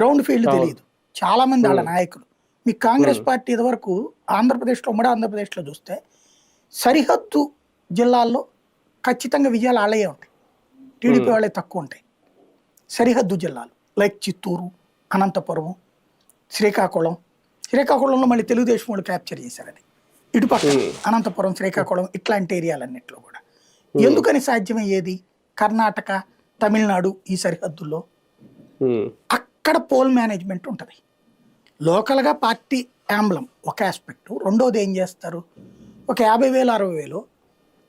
Ground field తెలియదు. చాలా మంది వాళ్ళ నాయకులు. మీ కాంగ్రెస్ పార్టీ ఇదివరకు ఆంధ్రప్రదేశ్లో, ఉమ్మడి ఆంధ్రప్రదేశ్లో చూస్తే సరిహద్దు జిల్లాల్లో ఖచ్చితంగా విజయాలు వాళ్ళే ఉంటాయి, టీడీపీ వాళ్ళే తక్కువ ఉంటాయి. సరిహద్దు జిల్లాలు లైక్ చిత్తూరు, అనంతపురం, శ్రీకాకుళంలో మళ్ళీ తెలుగుదేశం వాళ్ళు క్యాప్చర్ చేశారు. అది ఇటుపక్క అనంతపురం, శ్రీకాకుళం ఇట్లాంటి ఏరియాలన్నింటిలో కూడా. ఎందుకని సాధ్యమయ్యేది? కర్ణాటక, తమిళనాడు ఈ సరిహద్దుల్లో అక్కడ పోల్ మేనేజ్మెంట్ ఉంటుంది. లోకల్గా పార్టీ యాంబ్లం ఒక ఆస్పెక్టు. రెండోది ఏం చేస్తారు, ఒక 50,000 60,000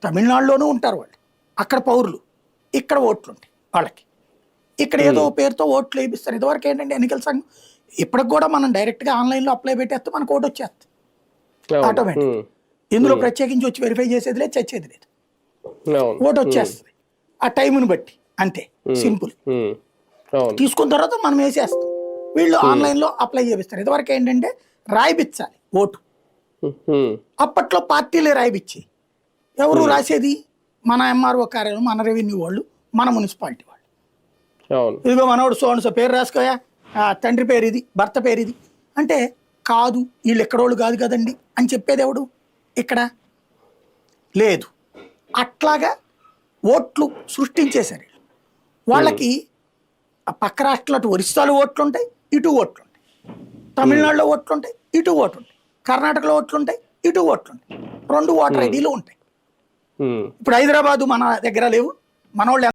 తమిళనాడులోనూ ఉంటారు వాళ్ళు, అక్కడ పౌరులు, ఇక్కడ ఓట్లు ఉంటాయి వాళ్ళకి. ఇక్కడ ఏదో పేరుతో ఓట్లు వేయిస్తారు. ఇదివరకు ఏంటంటే ఎన్నికల సంఘం, ఇప్పటికి కూడా మనం డైరెక్ట్గా ఆన్లైన్లో అప్లై పెట్టేస్తే మనకు ఓటు వచ్చేస్తుంది ఆటోమేటిక్. ఇందులో ప్రత్యేకించి వచ్చి వెరిఫై చేసేది లేదు, చచ్చేది లేదు, ఓటు వచ్చేస్తుంది ఆ టైంని బట్టి, అంతే సింపుల్. తీసుకున్న తర్వాత మనం వేసేస్తాం, వీళ్ళు ఆన్లైన్లో అప్లై చేపిస్తారు. ఇదివరకు ఏంటంటే రాయిపించాలి ఓటు, అప్పట్లో పార్టీలే రాయిపించి, ఎవరు రాసేది? మన ఎంఆర్ఓ కార్యాలయం, మన రెవెన్యూ వాళ్ళు, మన మున్సిపాలిటీ వాళ్ళు. ఇదిగో మనోడు సో పేరు రాసుకోయా, తండ్రి పేరు ఇది, భర్త పేరు ఇది అంటే, కాదు వీళ్ళు ఎక్కడోళ్ళు కాదు కదండి అని చెప్పేది ఎవడు? ఇక్కడ లేదు. అట్లాగా ఓట్లు సృష్టించేశారు వాళ్ళకి. పక్క రాష్ట్రాలు, అటు ఒరిస్సాలో ఓట్లు ఉంటాయి, ఇటు ఓట్లు ఉంటాయి, తమిళనాడులో ఓట్లు ఉంటాయి, ఇటు ఓటు ఉంటాయి, కర్ణాటకలో ఓట్లు ఉంటాయి, ఇటు ఓట్లు ఉంటాయి, 2 ఓటర్ ఐడీలు ఉంటాయి. ఇప్పుడు హైదరాబాదు మన దగ్గర లేవు, మనోళ్ళు